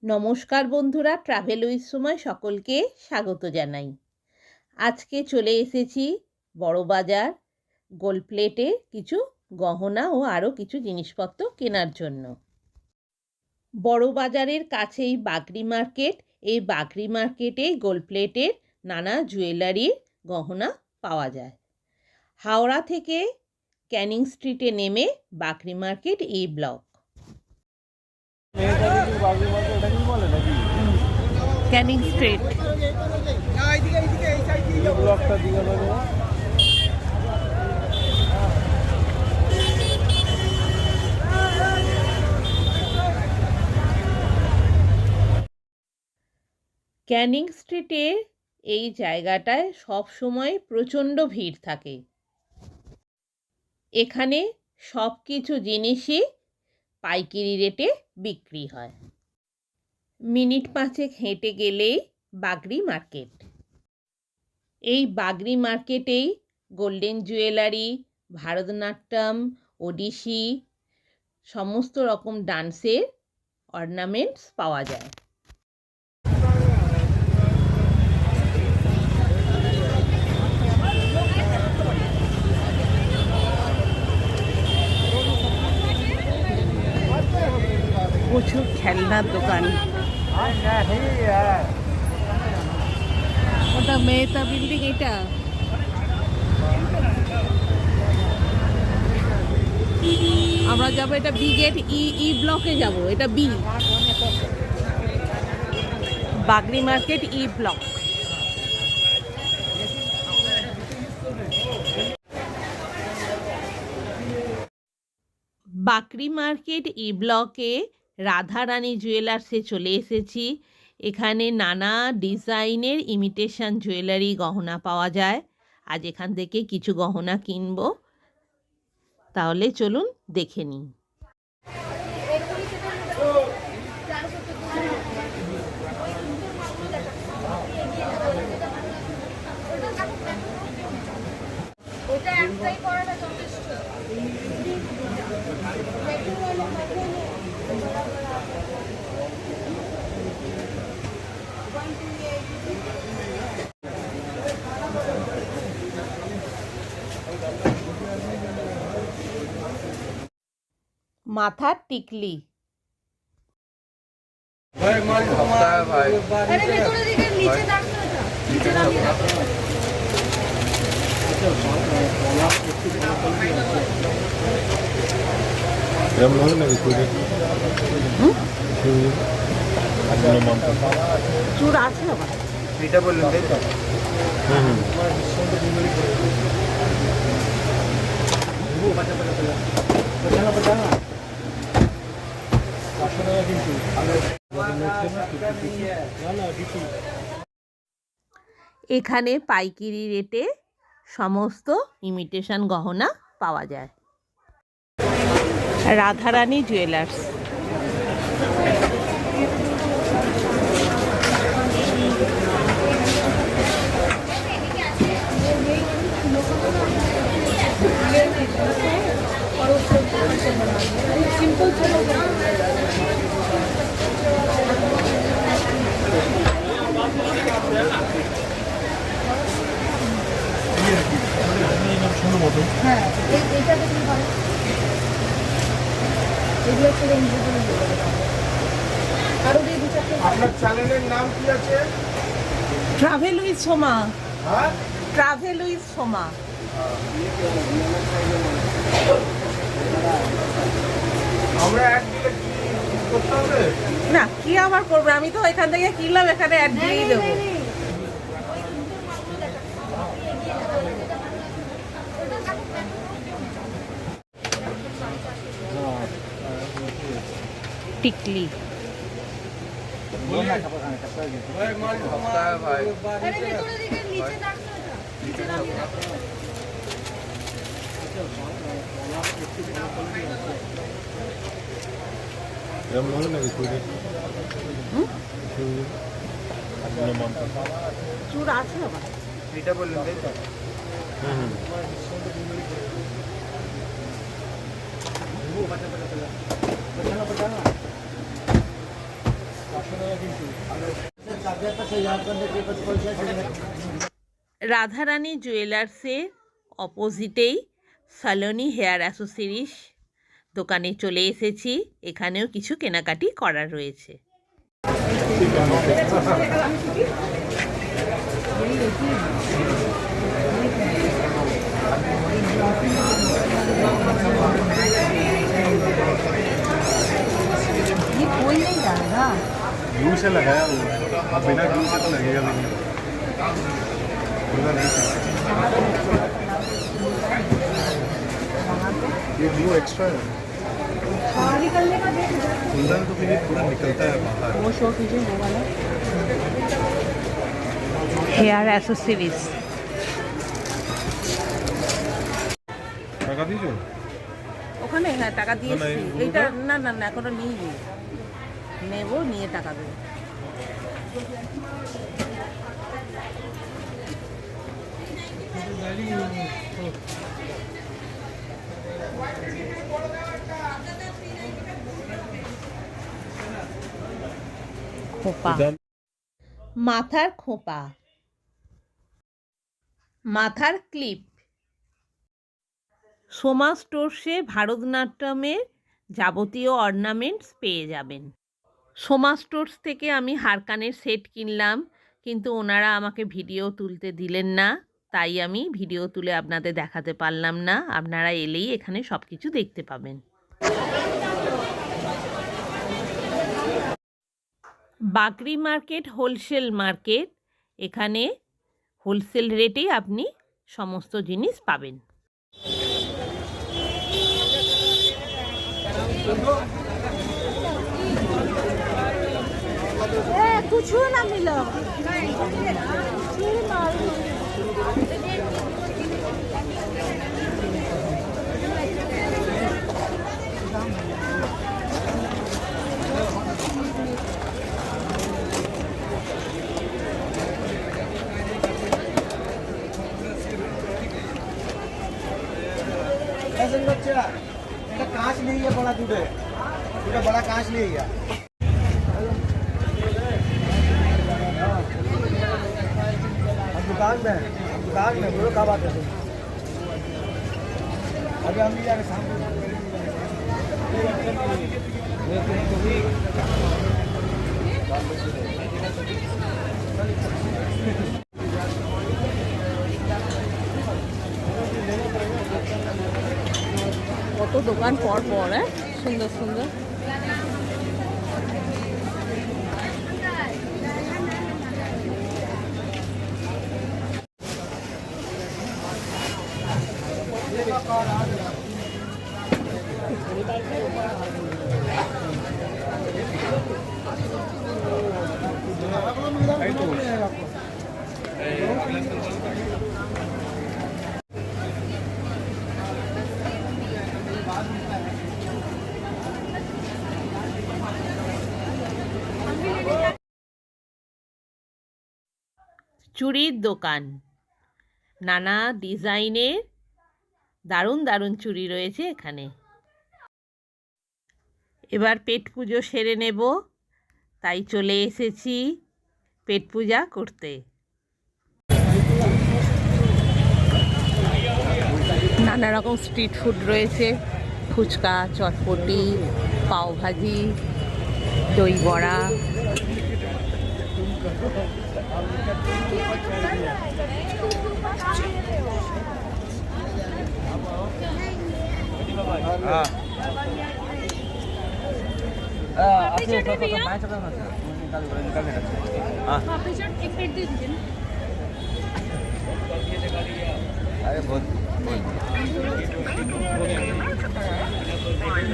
নমস্কার বন্ধুরা, travel with সময় সকলকে স্বাগত জানাই। আজকে চলে এসেছি বড়বাজার গোল্ড প্লেটে কিছু গহনা ও আরও কিছু জিনিসপত্র কেনার জন্য। বড়বাজারের কাছেই বাগরি মার্কেট। এই বাগরি মার্কেটেই গোল্ড প্লেটের নানা জুয়েলারির গহনা পাওয়া যায়। হাওড়া থেকে ক্যানিং স্ট্রিটে নেমে Bagri market E block. Canning street Canning স্ট্রিটে এই জায়গাটায় সব সময় প্রচণ্ড ভিড় থাকে। এখানে সব কিছু জিনিসই পাইকারি রেটে বিক্রি হয়। মিনিট 5 হেঁটে গেলেই বাগরি মার্কেট। এই বাগরি মার্কেটেই গোল্ডেন জুয়েলারি, ভারতনাট্যম, ওডিসি সমস্ত রকম ডান্সের অর্নামেন্টস পাওয়া যায়। প্রচুর খেলনার দোকান। ওটা মেহতা বিল্ডিং, এটা আমরা যাবো, এটা বি গেট ই ব্লকে যাব। এটা বি বাগরি মার্কেট ই ব্লক। বাগরি মার্কেট ই ব্লকে রাধারানী জুয়েলার্সে চলে এসেছি। এখানে নানা ডিজাইনের ইমিটেশন জুয়েলারি গহনা পাওয়া যায়। আজ এখান থেকে কিছু গহনা কিনবো, তাহলে চলুন দেখে নিই। মাথার টিকলি, চুর আছে আবার, এটা বললেন তাই তো? এখানে পাইকারি রেটে সমস্ত ইমিটেশন গহনা পাওয়া যায়। রাধারানী জুয়েলার্স। আপনার চ্যানেলের নাম কি আছে? Travel with Soma. Travel with Soma. আমরা অ্যাড দিলে কি করতে হবে? না, কি আবার করবে, আমি তো এখান থেকে কিনলাম, এখানে অ্যাড দিয়েই দেবো। টিকলি, চুর আছে আবার, এটা বললেন তাই তো? রাধারানী জুয়েলার্সের অপোজিটেই সালোনি হেয়ার অ্যাসেসরিজ দোকানে চলে এসেছি। এখানেও কিছু কেনাকাটি করার রয়েছে। ग्लू से लगाया हुआ है, अब बिना ग्लू से तो लगेगा भी नहीं। ये ग्लू एक्स्ट्रा है, खुलता है तो फिर ये पूरा निकलता है बाहर। वो शो कीजिए वो वाला। হেয়ার অ্যাসেসরিজ लगा दीजिए। ওখানে হ্যাঁ টাকা দিয়ে না, না, এসছি। এই এইটা না না না এখনো নিইনি, নেবো নিয়ে টাকা দেবো। খোপা, মাথার খোপা, মাথার ক্লিপ। সোমা স্টোর্সে ভারতনাট্যমের যাবতীয় অর্নামেন্টস পেয়ে যাবেন। সোমা স্টোর্স থেকে আমি হারকানের সেট কিনলাম, কিন্তু ওনারা আমাকে ভিডিও তুলতে দিলেন না, তাই আমি ভিডিও তুলে আপনাদের দেখাতে পারলাম না। আপনারা এলেই এখানে সব কিছু দেখতে পাবেন। বাকরি মার্কেট হোলসেল মার্কেট, এখানে হোলসেল রেটেই আপনি সমস্ত জিনিস পাবেন। कुछ ना मिला। कांच नहीं है बड़ा दूध है, बड़ा कांच नहीं है। दुकान में बोलो क्या बात है तुम? अभी हम नहीं जा रहे सामने। কত দোকান পর পর হ্যাঁ, সুন্দর সুন্দর। চুড়ির দোকান, নানা ডিজাইনের দারুণ দারুণ চুড়ি রয়েছে এখানে। এবার পেট পুজো সেরে নেব, তাই চলে এসেছি পেট পূজা করতে। নানা রকম স্ট্রিট ফুড রয়েছে, ফুচকা, চটপটি, পাওভাজি, দই বড়া।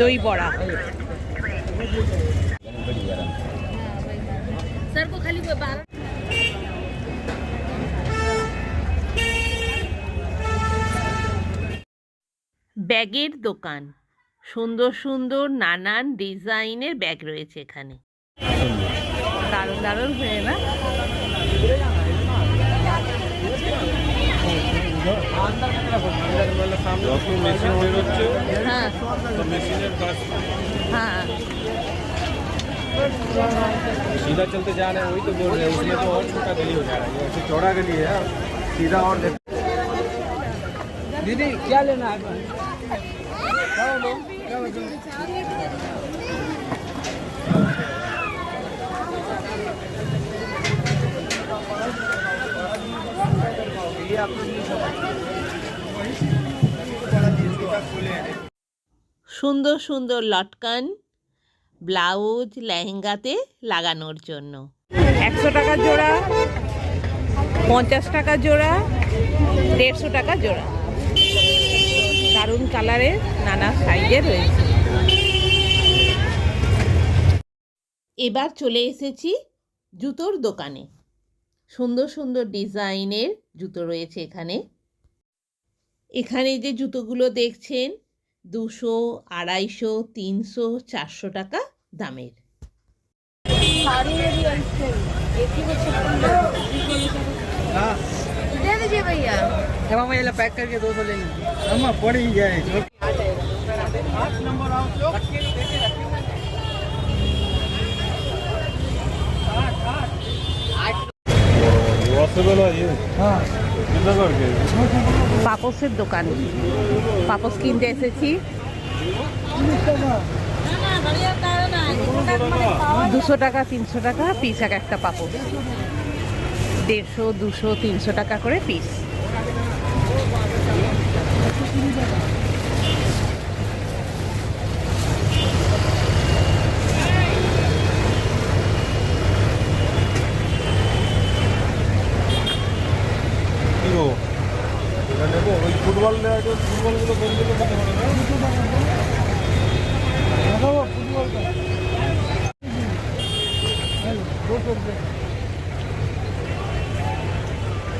দই বড়া सर को खाली 12। ব্যাগের দোকান, সুন্দর সুন্দর নানান ডিজাইনের ব্যাগ রয়েছে এখানে। দারুণ দারুণ হয়ে না? হ্যাঁ হ্যাঁ सीधा चलते जा रहे हैं, वही तो बोल रहे हैं, उसमें तो और छोटा गली हो जा रहा है, ये ऐसे चौड़ा गली है, सीधा और दीदी क्या लेना है? সুন্দর সুন্দর লটকান ব্লাউজ লেহেঙ্গাতে লাগানোর জন্য 100 টাকা জোড়া, 50 টাকা জোড়া, 150 টাকা জোড়া। দারুণ কালারের নানা সাইজে রয়েছে। এবার চলে এসেছি জুতোর দোকানে। সুন্দর সুন্দর ডিজাইনের জুতো রয়েছে এখানে। এখানে যে জুতোগুলো দেখছেন 200, 250, 300, 400 টাকা দামের। दे दीजिए भैया। ये पैक करके 200 ले लीजिए। हम पड़ ही जाए। 8 नंबर आओ लोग। हाँ পাপোসের দোকান, পাপোস কিনতে এসেছি। 200 টাকা 300 টাকা পিস এক একটা পাপোস, 150, 200, 300 টাকা করে পিস। फुटबल फुटबल गुलो बंद करते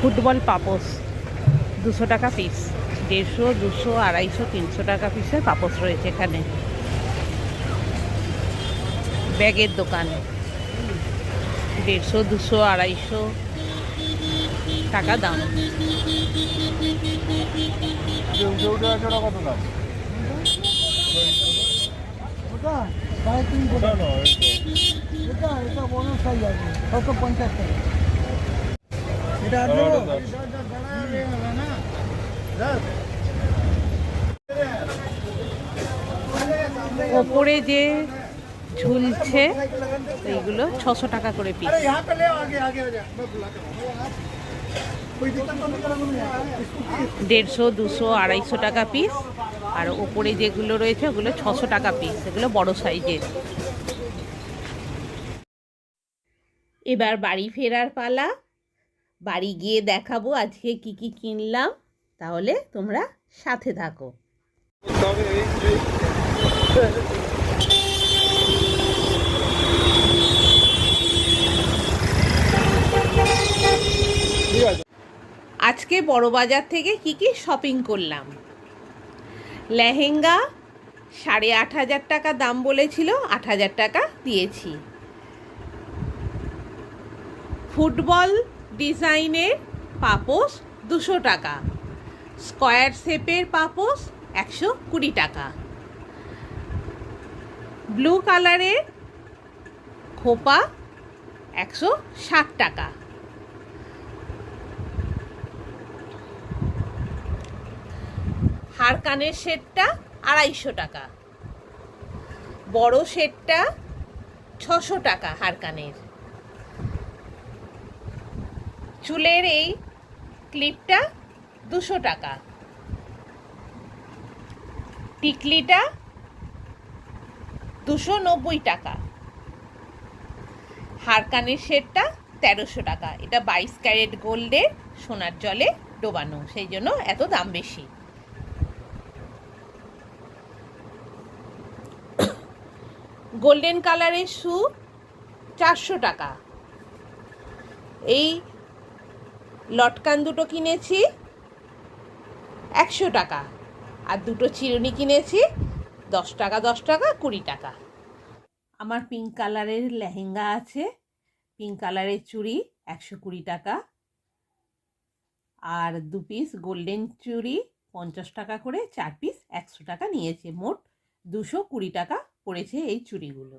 ফুটবল পাপোস 200 টাকা পিস, 150, 200, 250, 300 টাকা পিসের পাপোস রয়েছে এখানে। ব্যাগের দোকান 150, 200, 250 টাকা দাম। कत दाम ওটা 350 এটা বড় সাইজ আছে 650 টাকা। এটা ওপরে যে ঝুলছে এইগুলো 600 টাকা করে পিস। यहाँ पे ले आगे आगे हो जा मैं बुला कर कोई दिक्कत तो नहीं करा 150, 200, 250 টাকা পিস। আর ওপরে যেগুলো রয়েছে ওগুলো 600 টাকা পিস, এগুলো বড় সাইজের। এবার বাড়ি ফেরার পালা। বাড়ি গিয়ে দেখাবো আজকে কি কি কিনলাম, তাহলে তোমরা সাথে থাকো। আজকে বড় বাজার থেকে কি কি শপিং করলাম। লেহেঙ্গা 8,500 টাকা দাম বলেছিল, 8,000 টাকা দিয়েছি। ফুটবল ডিজাইনের পাপোস 200 টাকা, স্কোয়ার শেপের পাপোস 120 টাকা, ব্লু কালারের খোপা 160 টাকা, হারকানের সেটটা 250 টাকা, বড় সেটটা 600 টাকা হারকানের, চুলের এই ক্লিপটা 200 টাকা, টিকলিটা 290 টাকা, হারকানের সেটটা 1300 টাকা। এটা 22 ক্যারেট গোল্ডের সোনার জলে ডোবানো, সেই জন্য এত দাম বেশি। গোল্ডেন কালারের শু 400 টাকা। এই লটকান দুটো কিনেছি 100 টাকা, আর দুটো চিরুনি কিনেছি 10 টাকা 10 টাকা 20 টাকা। আমার পিঙ্ক কালারের লেহেঙ্গা আছে, পিঙ্ক কালারের চুড়ি 120 টাকা, আর 2 পিস গোল্ডেন চুড়ি 50 টাকা করে, 4 পিস 100 টাকা নিয়েছে। মোট 220 টাকা পড়েছে এই চুড়িগুলো।